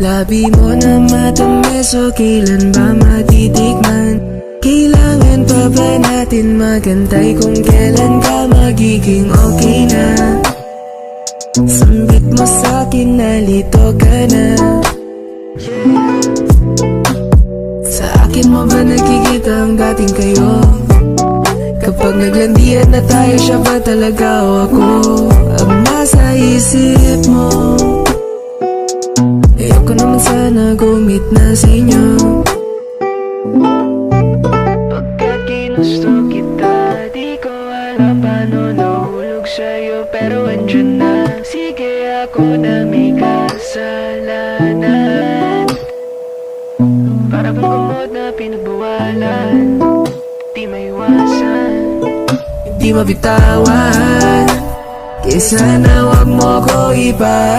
Labi mo na matamis o kailan ba matitikman? Kailangan pa ba natin magantay kung kailan ka magiging okay na? Sambit mo sa'kin na lito ka na. Sa akin mo ba nakikita ang dating kayo? Kapag naglandian na tayo, siya ba talaga o ako ang nasa isip mo? Ayoko naman sana gumit na sa inyo. Pagkat ginusto kita, di ko alam paano nahulog sa'yo, pero andyan na. Sige, ako na may kasalanan. Para bang kumot na pinagbawalan, di maiwasan, di mabitawan. Kaya sana wag mo ko ipa